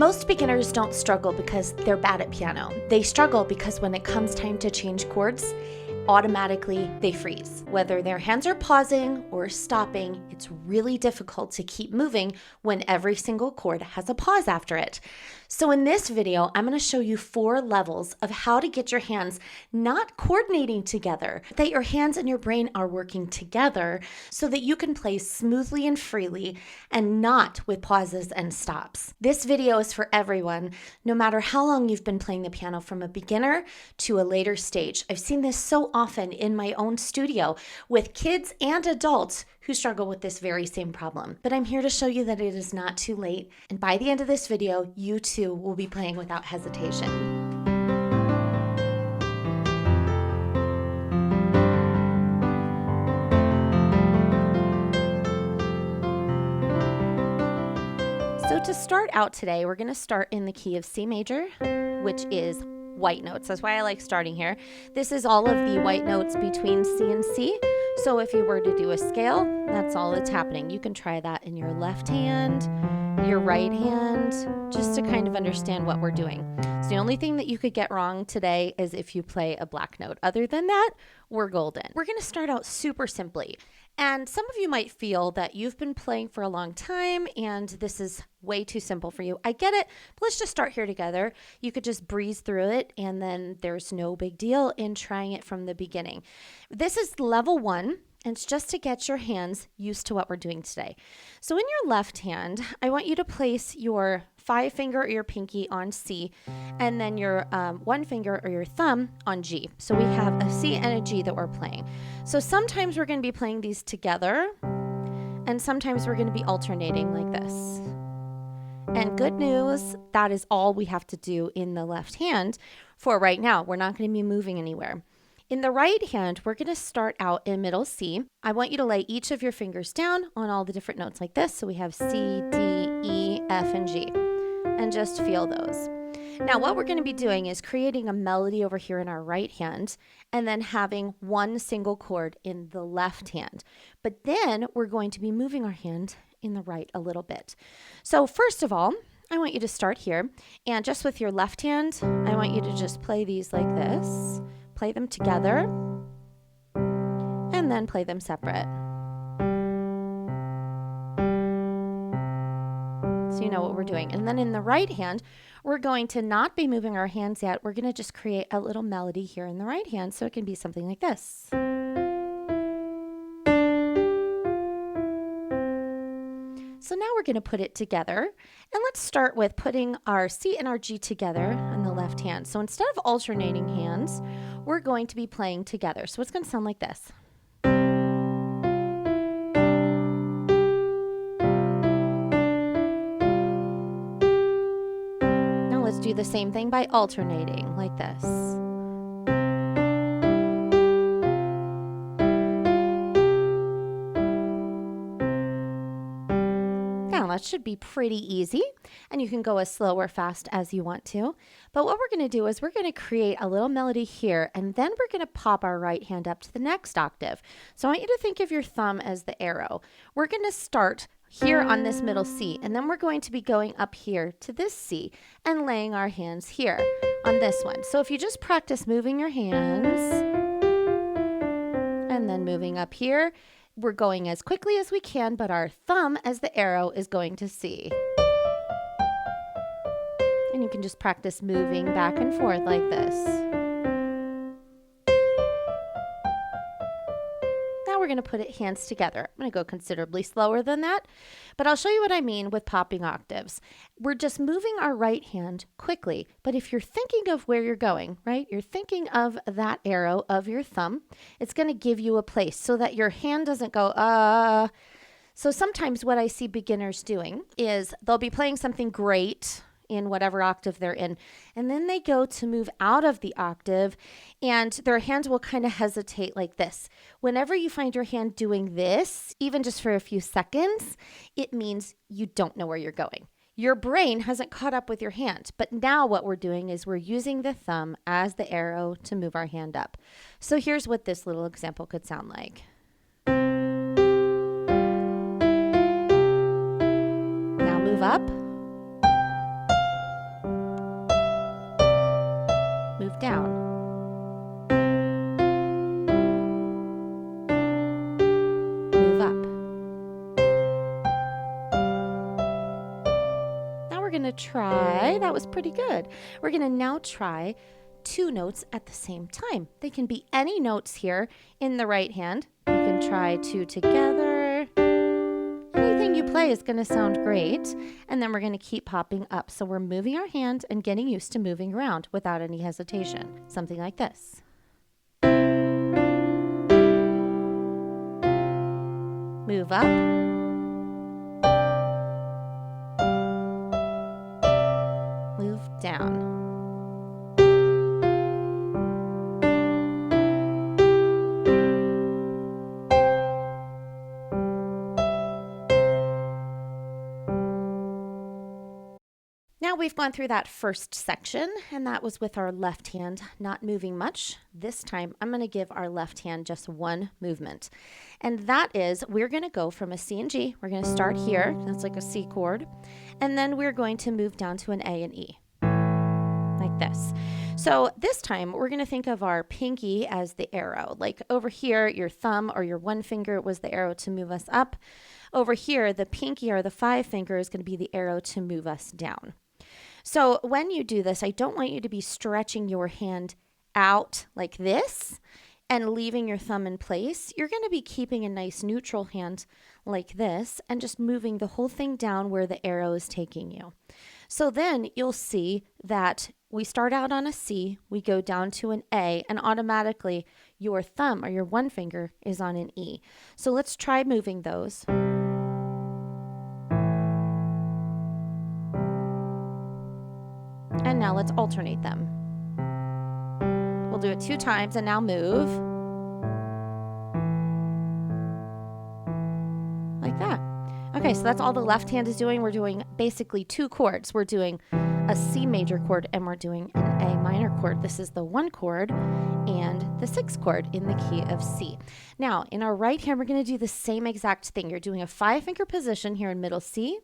Most beginners don't struggle because they're bad at piano. They struggle because when it comes time to change chords, automatically they freeze. Whether their hands are pausing or stopping, it's really difficult to keep moving when every single chord has a pause after it. So in this video, I'm going to show you 4 levels of how to get your hands not coordinating together, that your hands and your brain are working together so that you can play smoothly and freely and not with pauses and stops. This video is for everyone, no matter how long you've been playing the piano, from a beginner to a later stage. I've seen this so often in my own studio with kids and adults who struggle with this very same problem. But I'm here to show you that it is not too late, and by the end of this video, you too will be playing without hesitation. So to start out today, we're going to start in the key of C major, which is white notes. That's why I like starting here. This is all of the white notes between C and C. So if you were to do a scale, that's all that's happening. You can try that in your left hand, your right hand, just to kind of understand what we're doing. So the only thing that you could get wrong today is if you play a black note. Other than that, we're golden. We're going to start out super simply. And some of you might feel that you've been playing for a long time and this is way too simple for you. I get it, but let's just start here together. You could just breeze through it and then there's no big deal in trying it from the beginning. This is level 1. And it's just to get your hands used to what we're doing today. So in your left hand, I want you to place your 5 finger or your pinky on C, and then your 1 finger or your thumb on G. So we have a C and a G that we're playing. So sometimes we're going to be playing these together, and sometimes we're going to be alternating like this. And good news, that is all we have to do in the left hand for right now. We're not going to be moving anywhere. In the right hand, we're going to start out in middle C. I want you to lay each of your fingers down on all the different notes like this. So we have C, D, E, F, and G. And just feel those. Now, what we're going to be doing is creating a melody over here in our right hand and then having one single chord in the left hand. But then we're going to be moving our hand in the right a little bit. So first of all, I want you to start here. And just with your left hand, I want you to just play these like this. Play them together, and then play them separate. So you know what we're doing. And then in the right hand, we're going to not be moving our hands yet. We're going to just create a little melody here in the right hand, so it can be something like this. So now we're going to put it together, and let's start with putting our C and our G together on the left hand. So instead of alternating hands, we're going to be playing together. So it's going to sound like this. Now let's do the same thing by alternating like this. That should be pretty easy, and you can go as slow or fast as you want to. But what we're going to do is we're going to create a little melody here, and then we're going to pop our right hand up to the next octave. So I want you to think of your thumb as the arrow. We're going to start here on this middle C, and then we're going to be going up here to this C and laying our hands here on this one. So if you just practice moving your hands and then moving up here, we're going as quickly as we can, but our thumb as the arrow is going to C. And you can just practice moving back and forth like this. Now we're going to put it hands together. I'm going to go considerably slower than that, but I'll show you what I mean with popping octaves. We're just moving our right hand quickly, but if you're thinking of where you're going, right? You're thinking of that arrow of your thumb. It's going to give you a place so that your hand doesn't go, So sometimes what I see beginners doing is they'll be playing something great in whatever octave they're in, and then they go to move out of the octave and their hands will kind of hesitate like this. Whenever you find your hand doing this, even just for a few seconds, it means you don't know where you're going. Your brain hasn't caught up with your hand, but now what we're doing is we're using the thumb as the arrow to move our hand up. So here's what this little example could sound like. Now move up. going to try, that was pretty good. We're going to now try 2 notes at the same time. They can be any notes here in the right hand. You can try 2 together. Anything you play is going to sound great. And then we're going to keep popping up. So we're moving our hand and getting used to moving around without any hesitation. Something like this. Move up. Move down. Now we've gone through that first section, and that was with our left hand not moving much. This time I'm going to give our left hand just one movement, and that is we're going to go from a C and G. We're going to start here, that's like a C chord, and then we're going to move down to an A and E, like this. So this time we're going to think of our pinky as the arrow. Like over here, your thumb or your one finger was the arrow to move us up. Over here, the pinky or the 5 finger is going to be the arrow to move us down. So when you do this, I don't want you to be stretching your hand out like this and leaving your thumb in place. You're going to be keeping a nice neutral hand like this and just moving the whole thing down where the arrow is taking you. So then you'll see that we start out on a C, we go down to an A, and automatically your thumb or your one finger is on an E. So let's try moving those. And now let's alternate them. We'll do it 2 times and now move. Like that. Okay, so that's all the left hand is doing. We're doing basically 2 chords. We're doing a C major chord and we're doing an A minor chord. This is the 1 chord and the 6 chord in the key of C. Now, in our right hand, we're going to do the same exact thing. You're doing a 5-finger position here in middle C.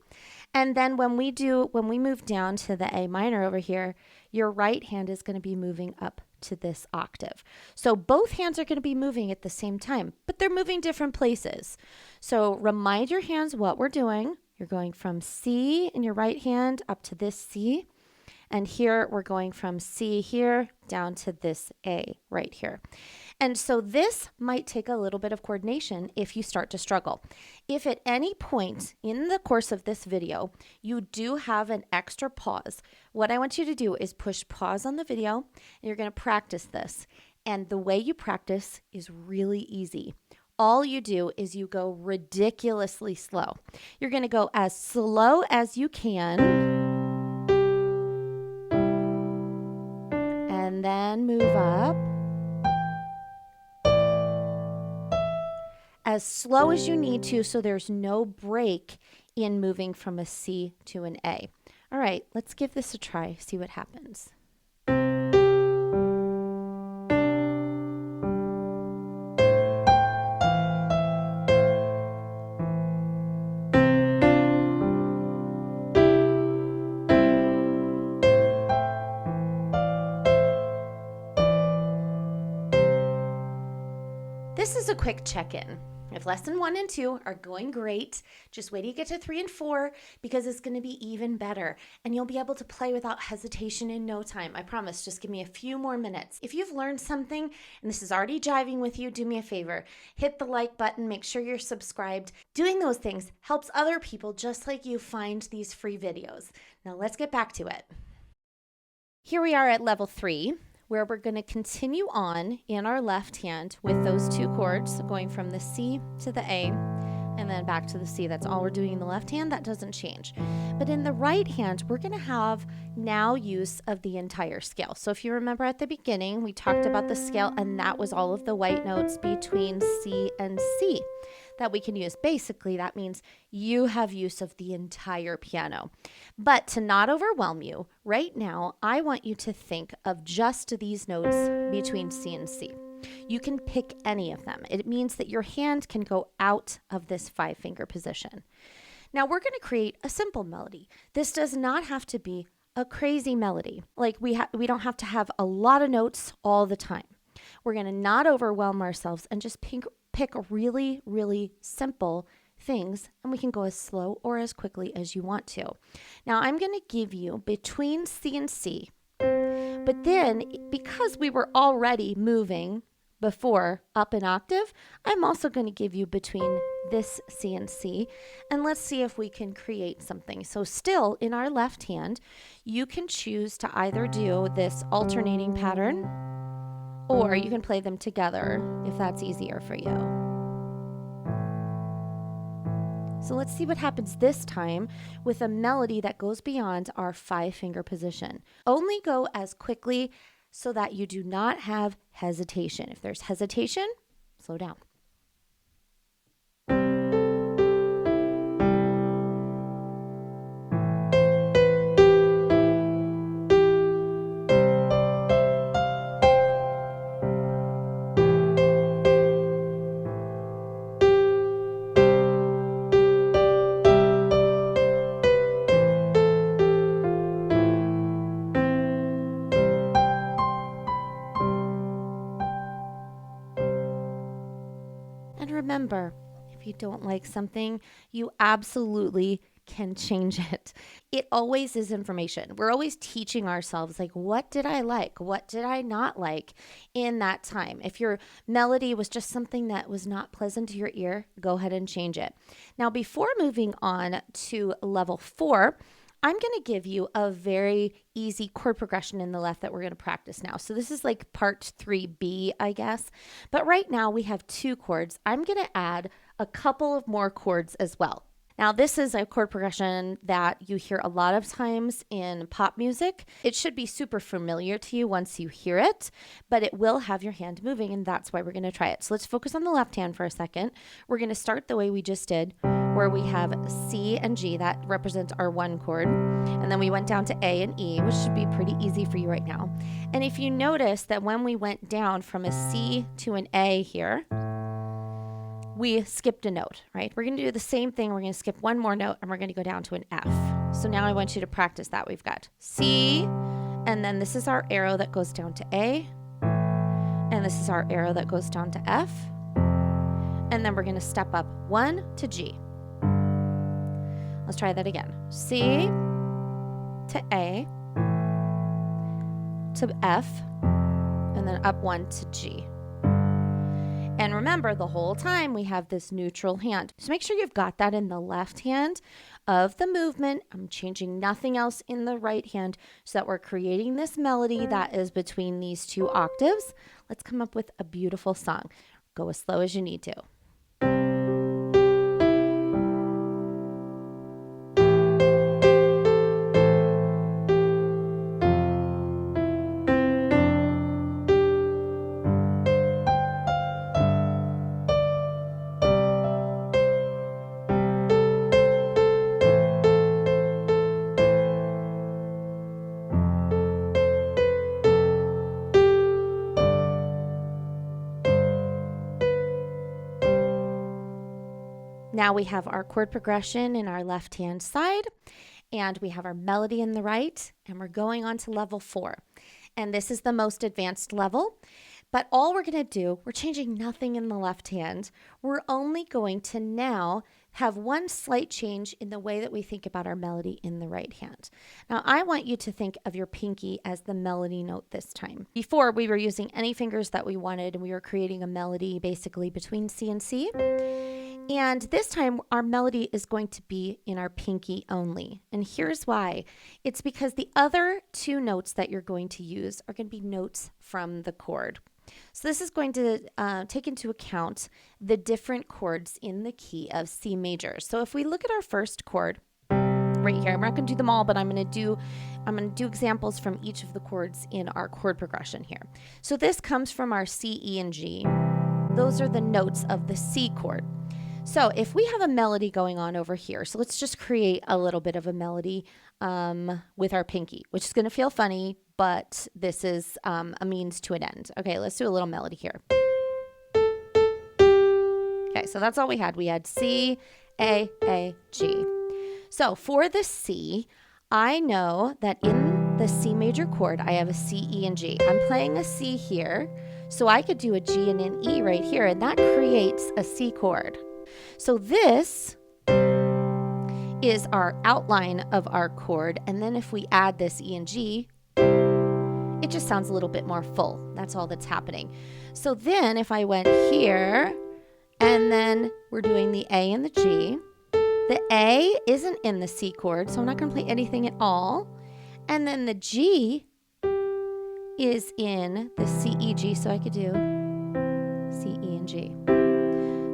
And then when we move down to the A minor over here, your right hand is going to be moving up to this octave. So both hands are going to be moving at the same time, but they're moving different places. So remind your hands what we're doing. You're going from C in your right hand up to this C. And here we're going from C here down to this A right here. And so this might take a little bit of coordination if you start to struggle. If at any point in the course of this video, you do have an extra pause, what I want you to do is push pause on the video and you're going to practice this. And the way you practice is really easy. All you do is you go ridiculously slow. You're going to go as slow as you can. And then move up as slow as you need to so there's no break in moving from a C to an A. All right, let's give this a try, see what happens. This is a quick check-in. If lesson 1 and 2 are going great, just wait till you get to 3 and 4 because it's going to be even better and you'll be able to play without hesitation in no time. I promise, just give me a few more minutes. If you've learned something and this is already jiving with you, do me a favor. Hit the like button, make sure you're subscribed. Doing those things helps other people just like you find these free videos. Now let's get back to it. Here we are at level 3. Where we're going to continue on in our left hand with those 2 chords, going from the C to the A and then back to the C. That's all we're doing in the left hand. That doesn't change. But in the right hand, we're going to have now use of the entire scale. So if you remember at the beginning, we talked about the scale and that was all of the white notes between C and C that we can use. Basically, that means you have use of the entire piano. But to not overwhelm you, right now, I want you to think of just these notes between C and C. You can pick any of them. It means that your hand can go out of this 5-finger position. Now we're going to create a simple melody. This does not have to be a crazy melody. Like we don't have to have a lot of notes all the time. We're going to not overwhelm ourselves and just pick really, really simple things, and we can go as slow or as quickly as you want to. Now I'm going to give you between C and C, but then because we were already moving before up an octave, I'm also going to give you between this C and C, and let's see if we can create something. So still in our left hand, you can choose to either do this alternating pattern, or you can play them together if that's easier for you. So let's see what happens this time with a melody that goes beyond our 5-finger position. Only go as quickly so that you do not have hesitation. If there's hesitation, slow down. And remember, if you don't like something, you absolutely can change it. It always is information. We're always teaching ourselves, like, what did I like? What did I not like in that time? If your melody was just something that was not pleasant to your ear, go ahead and change it. Now, before moving on to level 4, I'm going to give you a very easy chord progression in the left that we're going to practice now. So this is like part 3B, I guess. But right now we have 2 chords. I'm going to add a couple of more chords as well. Now this is a chord progression that you hear a lot of times in pop music. It should be super familiar to you once you hear it, but it will have your hand moving, and that's why we're going to try it. So let's focus on the left hand for a second. We're going to start the way we just did, where we have C and G, that represents our 1 chord. And then we went down to A and E, which should be pretty easy for you right now. And if you notice that when we went down from a C to an A here, we skipped a note, right? We're going to do the same thing. We're going to skip one more note, and we're going to go down to an F. So now I want you to practice that. We've got C, and then this is our arrow that goes down to A, and this is our arrow that goes down to F, and then we're going to step up 1 to G. Let's try that again. C to A to F, and then up 1 to G. And remember, the whole time we have this neutral hand. So make sure you've got that in the left hand of the movement. I'm changing nothing else in the right hand so that we're creating this melody that is between these 2 octaves. Let's come up with a beautiful song. Go as slow as you need to. Now we have our chord progression in our left-hand side, and we have our melody in the right, and we're going on to level 4. And this is the most advanced level, but all we're going to do, we're changing nothing in the left hand. We're only going to now have one slight change in the way that we think about our melody in the right hand. Now, I want you to think of your pinky as the melody note this time. Before, we were using any fingers that we wanted, and we were creating a melody basically between C and C. And this time, our melody is going to be in our pinky only. And here's why. It's because the other 2 notes that you're going to use are going to be notes from the chord. So this is going to take into account the different chords in the key of C major. So if we look at our first chord right here, I'm not going to do them all, but I'm going to do examples from each of the chords in our chord progression here. So this comes from our C, E, and G. Those are the notes of the C chord. So if we have a melody going on over here, so let's just create a little bit of a melody with our pinky, which is going to feel funny, but this is a means to an end. Okay, let's do a little melody here. Okay, so that's all we had. We had C, A, G. So for the C, I know that in the C major chord, I have a C, E, and G. I'm playing a C here, so I could do a G and an E right here, and that creates a C chord. So this is our outline of our chord, and then if we add this E and G, it just sounds a little bit more full. That's all that's happening. So then if I went here, and then we're doing the A and the G, the A isn't in the C chord, so I'm not going to play anything at all. And then the G is in the C, E, G, so I could do C, E, and G.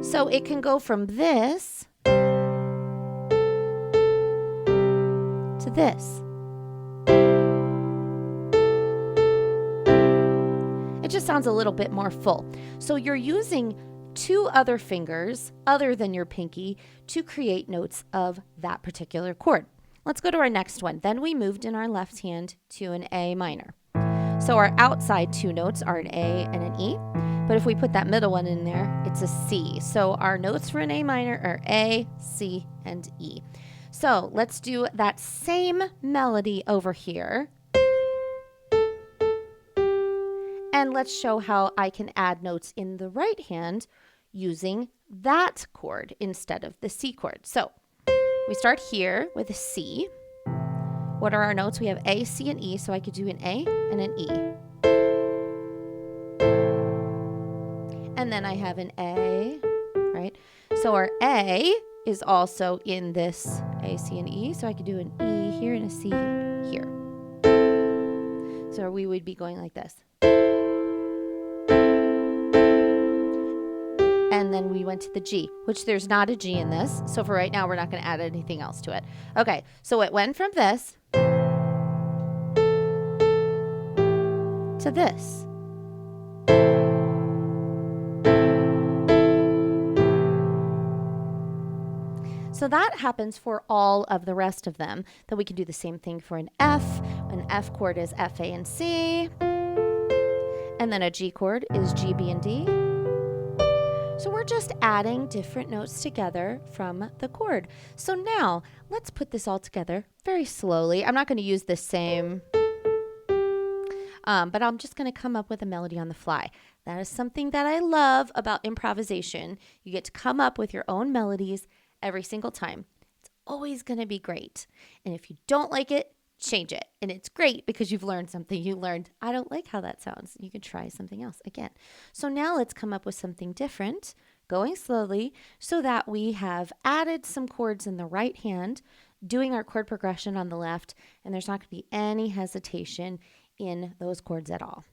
So it can go from this to this. It just sounds a little bit more full. So you're using two other fingers other than your pinky to create notes of that particular chord. Let's go to our next one. Then we moved in our left hand to an A minor. So our outside two notes are an A and an E, but if we put that middle one in there, it's a C. So our notes for an A minor are A, C, and E. So let's do that same melody over here. And let's show how I can add notes in the right hand using that chord instead of the C chord. So we start here with a C. What are our notes? We have A, C, and E, so I could do an A and an E. And then I have an A, right? So our A is also in this A, C, and E, so I could do an E here and a C here. So we would be going like this. And then we went to the G, which there's not a G in this. So for right now, we're not going to add anything else to it. Okay, so it went from this to this. So that happens for all of the rest of them. Then we can do the same thing for an F. An F chord is F, A, and C. And then a G chord is G, B, and D. So we're just adding different notes together from the chord. So now let's put this all together very slowly. I'm not going to use the same, but I'm just going to come up with a melody on the fly. That is something that I love about improvisation. You get to come up with your own melodies every single time. It's always going to be great. And if you don't like it, change it. And it's great because you've learned something. You learned, I don't like how that sounds. You can try something else again. So now let's come up with something different, going slowly, so that we have added some chords in the right hand, doing our chord progression on the left, and there's not going to be any hesitation in those chords at all.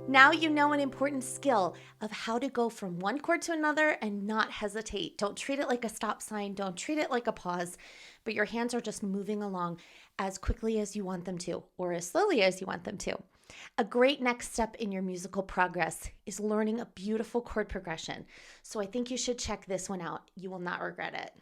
Now you know an important skill of how to go from one chord to another and not hesitate. Don't treat it like a stop sign. Don't treat it like a pause, but your hands are just moving along as quickly as you want them to, or as slowly as you want them to. A great next step in your musical progress is learning a beautiful chord progression. So I think you should check this one out. You will not regret it.